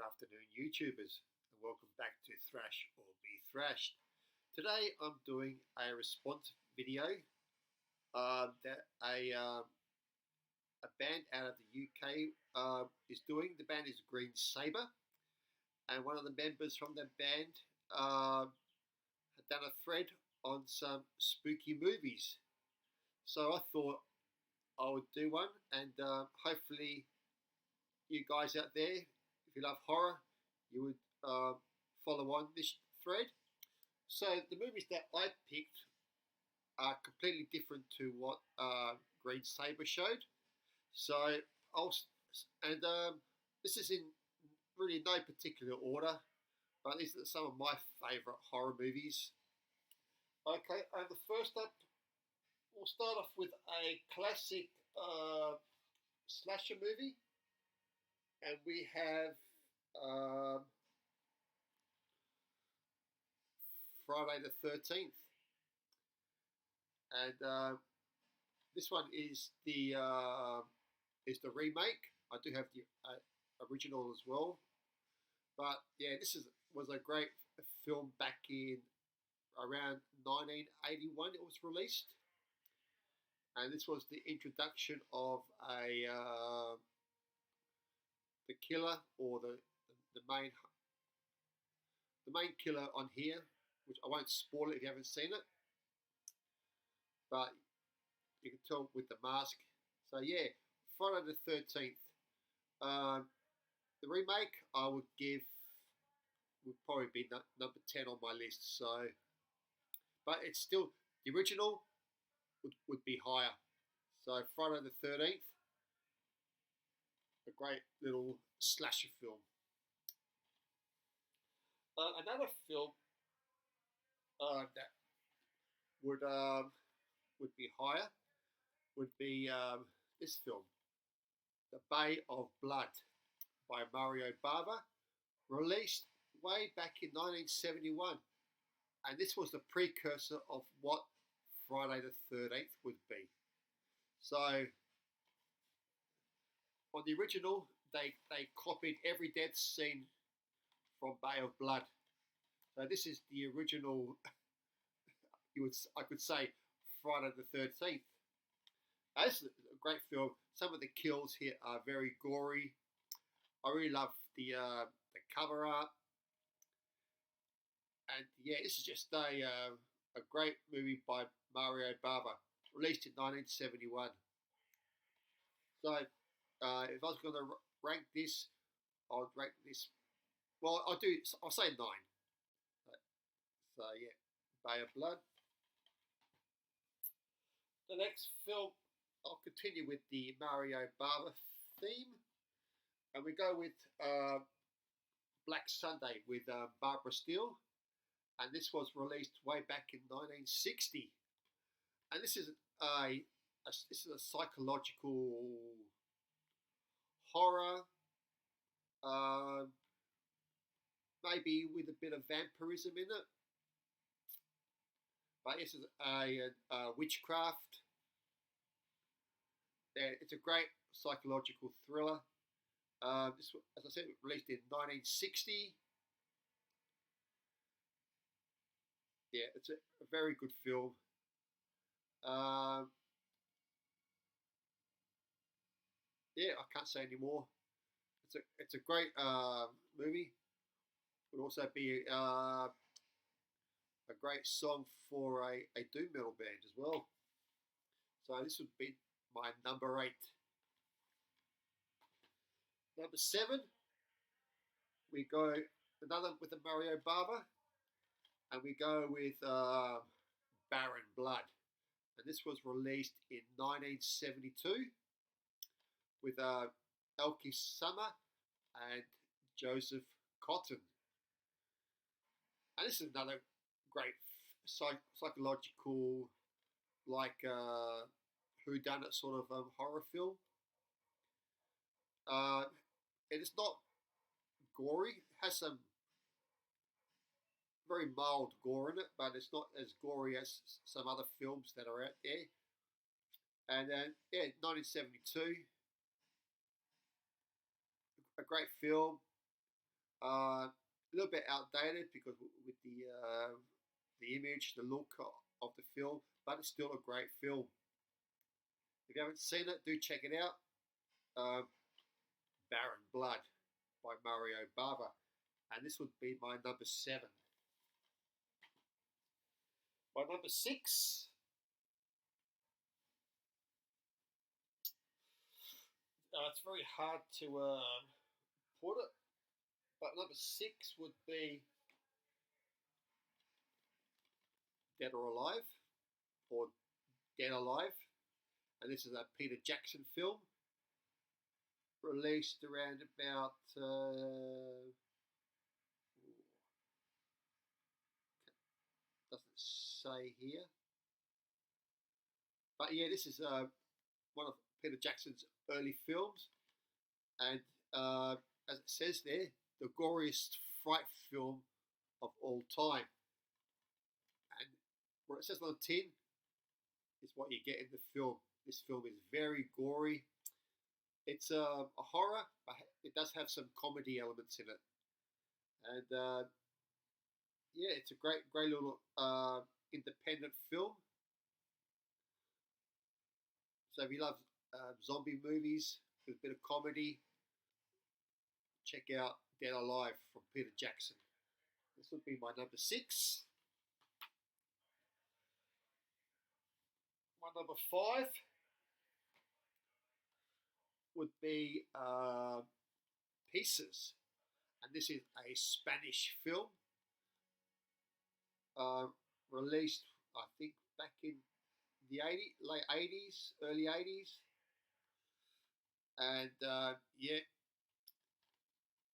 Good afternoon, YouTubers, and welcome back to Thrash or Be Thrashed. Today I'm doing a response video that a band out of the UK is doing. The band is Green Saber, and one of the members from the band had done a thread on some spooky movies. So I thought I would do one, and hopefully you guys out there, if you love horror, you would follow on this thread. So the movies that I picked are completely different to what Green Saber showed. So this is in really no particular order, but these are some of my favourite horror movies. Okay, and the first up, we'll start off with a classic slasher movie. And we have Friday the 13th. And this one is the remake. I do have the original as well. But yeah, was a great film back in around 1981 it was released. And this was the introduction of the killer, or the main killer on here, which I won't spoil it if you haven't seen it, but you can tell with the mask. So yeah, Friday the 13th. The remake I would probably be number 10 on my list. So, but it's still, the original would be higher. So Friday the 13th. A great little slasher film. Another film that would be higher would be this film, The Bay of Blood, by Mario Bava, released way back in 1971, and this was the precursor of what Friday the 13th would be. So on the original, they copied every death scene from Bay of Blood. So this is the original. I could say Friday the 13th. This is a great film. Some of the kills here are very gory. I really love the cover art, and yeah, this is just a great movie by Mario Bava, released in 1971. So. If I was going to rank this, I would rank this. Well, I'll say 9. So yeah, Bay of Blood. The next film, I'll continue with the Mario Bava theme, and we go with Black Sunday with Barbara Steele, and this was released way back in 1960. And this is a psychological horror, maybe with a bit of vampirism in it. But this is a witchcraft. Yeah, it's a great psychological thriller. This, as I said, released in 1960. Yeah, it's a very good film. Yeah, I can't say any more. It's a great movie. Would also be a great song for a doom metal band as well. So this would be my number 8. Number 7, we go another with the Mario Bava, and we go with Barren Blood, and this was released in 1972. With Elkie Summer and Joseph Cotton. And this is another great psychological, like whodunit sort of horror film. It is not gory. It has some very mild gore in it, but it's not as gory as some other films that are out there. And then, yeah, 1972. A great film. A little bit outdated because with the image, the look of the film, but it's still a great film. If you haven't seen it, do check it out. Um, Barren Blood by Mario Bava, and this would be my number 7. My number 6, it's very hard to put it, but number 6 would be Dead or Alive, or Dead Alive, and this is a Peter Jackson film, released around about doesn't say here, but yeah, this is one of Peter Jackson's early films, and as it says there, the goriest fright film of all time. And what it says on the tin is what you get in the film. This film is very gory. It's a horror, but it does have some comedy elements in it. And yeah, it's a great little independent film. So if you love zombie movies with a bit of comedy, check out Dead Alive from Peter Jackson. This would be my number 6. My number 5 would be Pieces, and this is a Spanish film released, I think, back in the late 80s, early 80s, and yeah,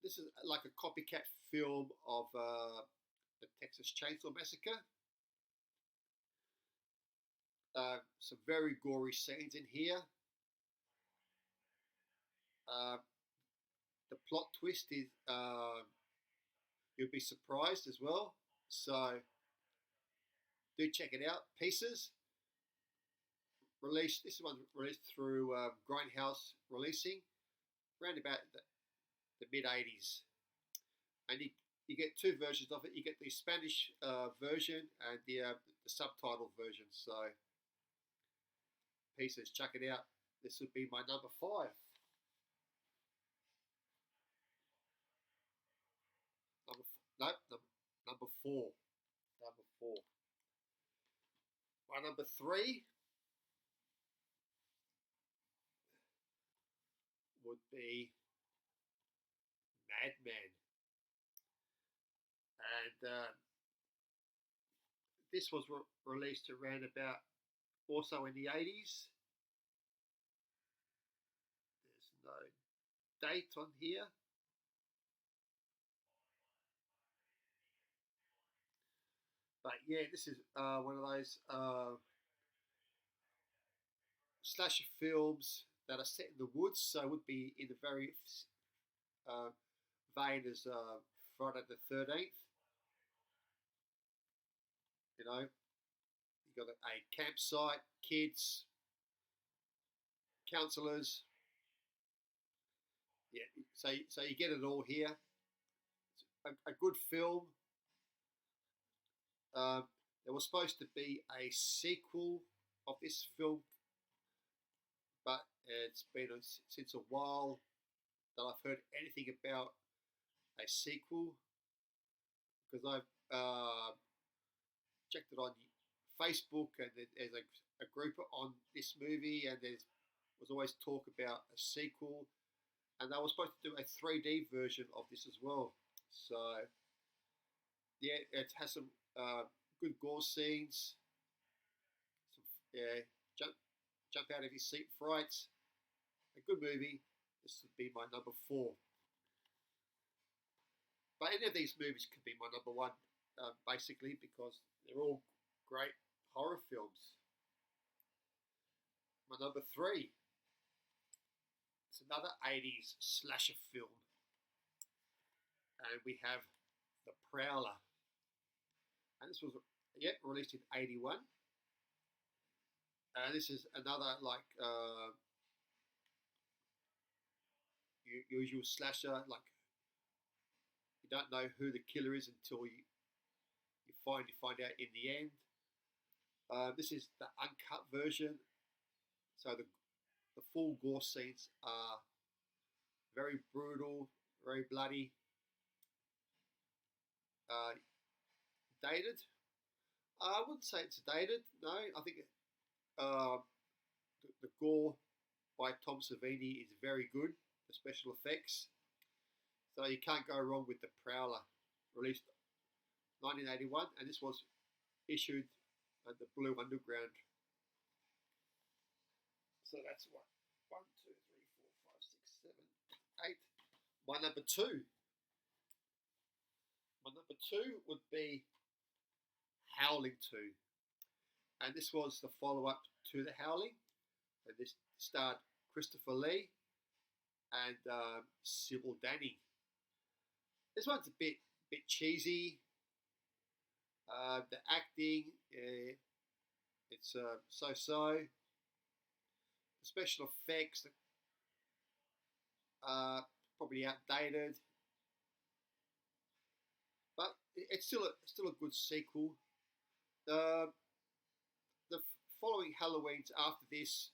this is like a copycat film of the Texas Chainsaw Massacre. Some very gory scenes in here. The plot twist is you'll be surprised as well. So do check it out. Pieces. Released. This one released through Grindhouse Releasing, around about the mid '80s, and you get 2 versions of it. You get the Spanish version and the subtitle version. So Pieces, check it out. This would be my number 5. Number 4. Number 4. My number 3 would be Madman, and this was released around about also in the 80s. There's no date on here. But yeah, this is one of those slasher films that are set in the woods, so it would be in the very vein as Friday the 13th. You know, you got a campsite, kids, counsellors. Yeah, so you get it all here. It's a good film. There was supposed to be a sequel of this film, but it's been since a while that I've heard anything about a sequel, because I've checked it on Facebook, and there's a group on this movie, and there was always talk about a sequel, and they were supposed to do a 3D version of this as well. So yeah, it has some good gore scenes, some, yeah, jump out of your seat frights. A good movie. This would be my number 4. But any of these movies could be my number 1, basically, because they're all great horror films. My number 3. It's another 80s slasher film, and we have The Prowler. And this was released in '81. And this is another like usual slasher, like You don't know who the killer is until you finally find out in the end. This is the uncut version, so the full gore scenes are very brutal, very bloody, dated. I wouldn't say it's dated. No, I think the gore by Tom Savini is very good. The special effects, so you can't go wrong with the Prowler, released 1981, and this was issued at the Blue Underground. So that's what 1, 2, 3, 4, 5, 6, 7, 8. My number two. My number two would be Howling 2, and this was the follow-up to The Howling, and this starred Christopher Lee and Sybil Danning. This one's a bit cheesy. The acting, it's so-so. The special effects are probably outdated, but it's still a good sequel. The following Halloweens after this,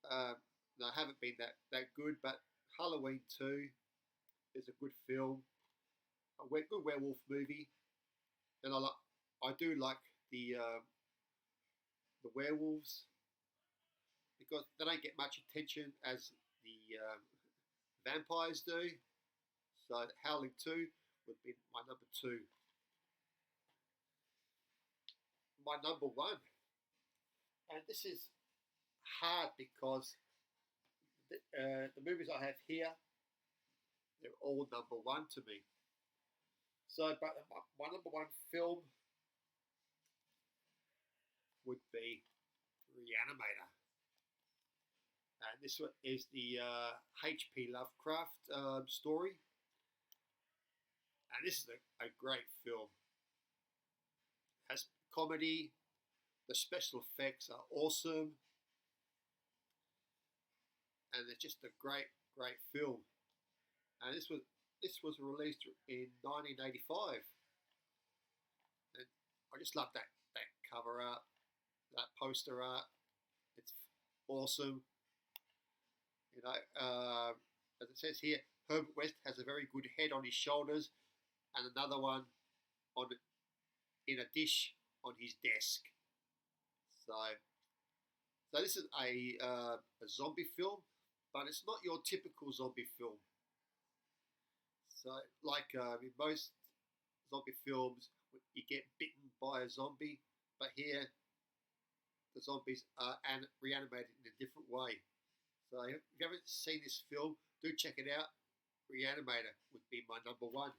no, haven't been that good, but Halloween 2 is a good film, a good werewolf movie, and I do like the werewolves because they don't get much attention as the vampires do. So Howling 2 would be my number two. My number one, and this is hard because the movies I have here, they're all number one to me. So, but my number one film would be ReAnimator, and this one is the H.P. Lovecraft story, and this is a great film. It has comedy, the special effects are awesome, and it's just a great film. And this was released in 1985, and I just love that cover art, that poster art. It's awesome. You know, as it says here, Herbert West has a very good head on his shoulders, and another one in a dish on his desk. So this is a zombie film, but it's not your typical zombie film. So, like in most zombie films, you get bitten by a zombie, but here the zombies are reanimated in a different way. So, if you haven't seen this film, do check it out. ReAnimator would be my number one.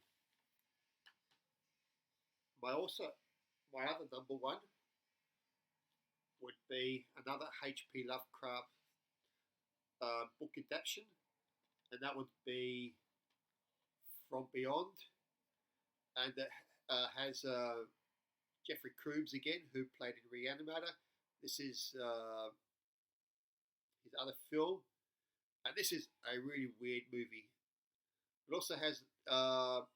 My other number one would be another H.P. Lovecraft book adaptation, and that would be From Beyond, and it has Jeffrey Combs again, who played in ReAnimator. This is his other film, and this is a really weird movie. It also has the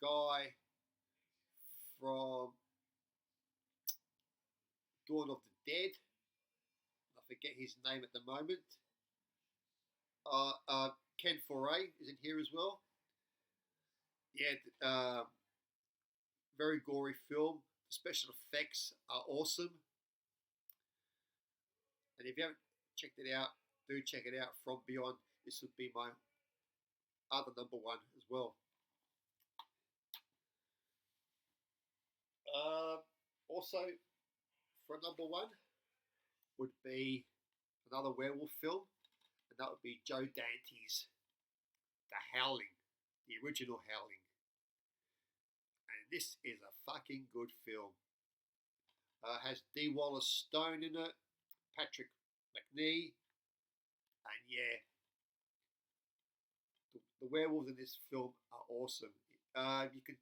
guy from Dawn of the Dead. I forget his name at the moment. Ken Foray is in here as well. Yeah, very gory film. The special effects are awesome. And if you haven't checked it out, do check it out. From Beyond. This would be my other number one as well. Also, for number one would be another werewolf film, and that would be Joe Dante's The Howling, the original Howling. And this is a fucking good film. Has D. Wallace Stone in it, Patrick McNee, and yeah, the werewolves in this film are awesome. You can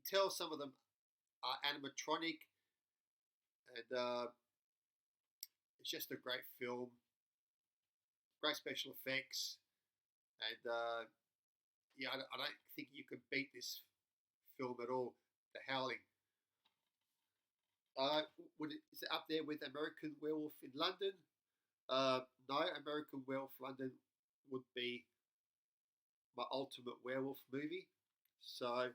tell some of them are animatronic, and it's just a great film. Great special effects, and yeah, I don't think you can beat this film at all. The Howling. Is it up there with American Werewolf in London? No, American Werewolf London would be my ultimate werewolf movie. So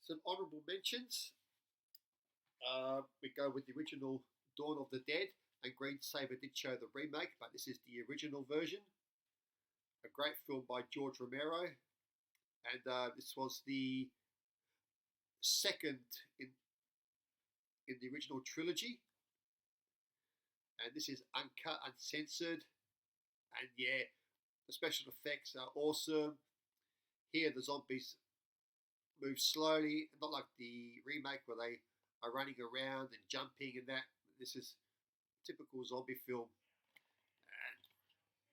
some honourable mentions. We go with the original Dawn of the Dead, and Green Saber did show the remake, but this is the original version. A great film by George Romero, and this was the second in in the original trilogy. And this is uncut, uncensored, and yeah, the special effects are awesome. Here, the zombies move slowly, not like the remake where they are running around and jumping and that. This is typical zombie film. And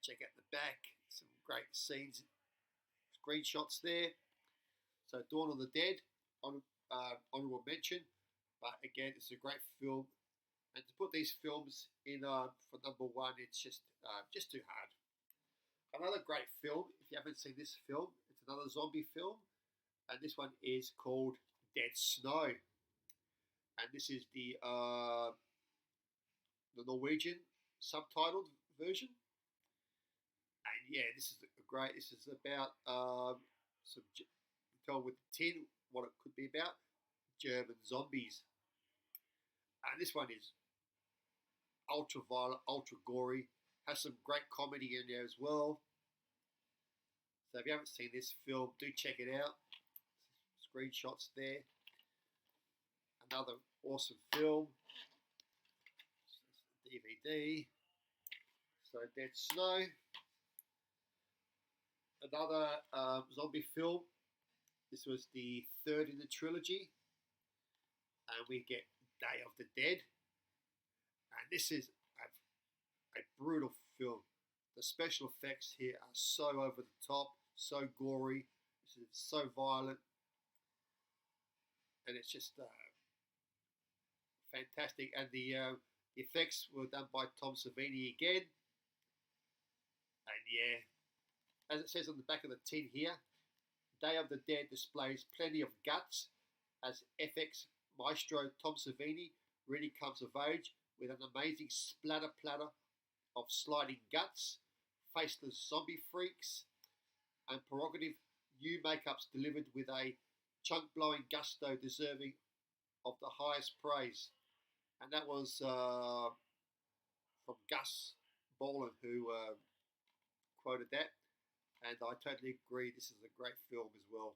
check out the back, some great scenes, screenshots there. So Dawn of the Dead, honorable mention, but again, it's a great film. And to put these films in for number one, it's just too hard. Another great film, if you haven't seen this film, it's another zombie film, and this one is called Dead Snow. And this is the Norwegian subtitled version. And yeah, this is great. This is about some tell with the tin what it could be about German zombies. And this one is ultra violent, ultra gory. Has some great comedy in there as well. So if you haven't seen this film, do check it out. Screenshots there. Another awesome film. DVD. So Dead Snow. Another zombie film. This was the third in the trilogy. And we get Day of the Dead. And this is a brutal film. The special effects here are so over the top, so gory, this is so violent, and it's just fantastic. And the effects were done by Tom Savini again. And yeah, as it says on the back of the tin here, Day of the Dead displays plenty of guts as FX maestro Tom Savini really comes of age with an amazing splatter platter of sliding guts, faceless zombie freaks, and prerogative new makeups delivered with a chunk-blowing gusto deserving of the highest praise. And that was from Gus Boland, who quoted that. And I totally agree, this is a great film as well.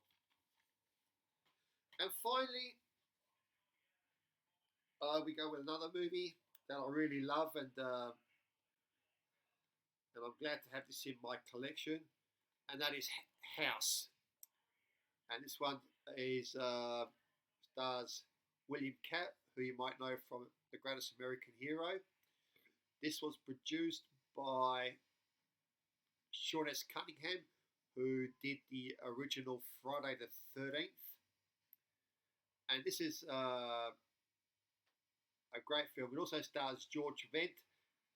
And finally, we go with another movie that I really love, and I'm glad to have this in my collection, and that is House. And this one is stars William Katt, who you might know from The Greatest American Hero. This was produced by Sean S. Cunningham, who did the original Friday the 13th. And this is a great film. It also stars George Wendt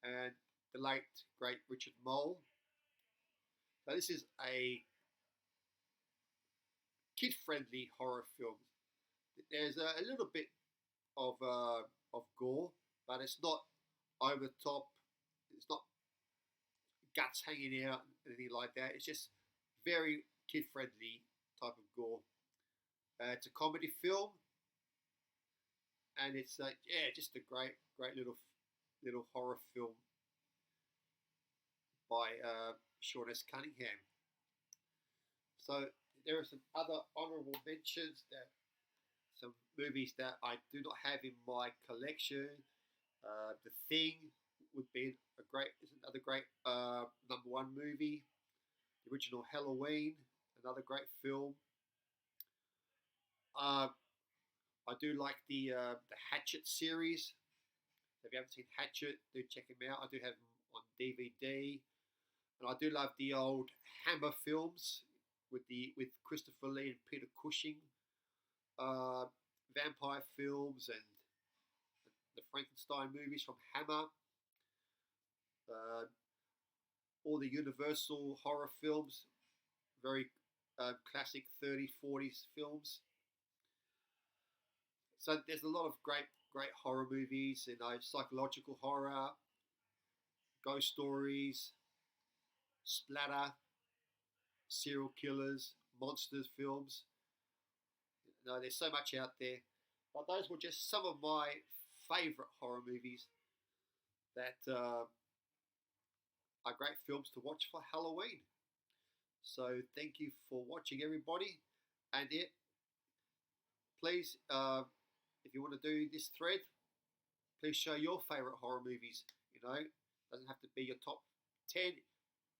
and the late, great Richard Mole. So this is a kid-friendly horror film. There's a little bit of gore, but it's not over the top. It's not guts hanging out, anything like that. It's just very kid-friendly type of gore. It's a comedy film, and it's just a great little horror film by Sean S. Cunningham. So there are some other honourable mentions, that some movies that I do not have in my collection. The Thing would be another great number one movie. The original Halloween, another great film. I do like the Hatchet series. If you haven't seen Hatchet, do check them out. I do have them on DVD, and I do love the old Hammer films with Christopher Lee and Peter Cushing, vampire films, and the Frankenstein movies from Hammer. All the Universal horror films, very classic 30s, 40s films. So there's a lot of great horror movies, psychological horror, ghost stories, splatter, serial killers, monsters films. There's so much out there. But those were just some of my favourite horror movies that are great films to watch for Halloween. So thank you for watching, everybody. And please, if you want to do this thread, please show your favourite horror movies. Doesn't have to be your top 10.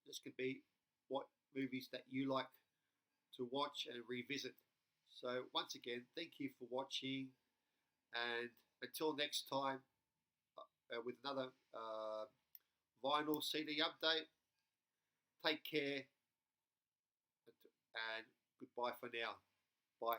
This could be what movies that you like to watch and revisit. So once again, thank you for watching, and until next time, with another vinyl CD update, take care, and goodbye for now. Bye.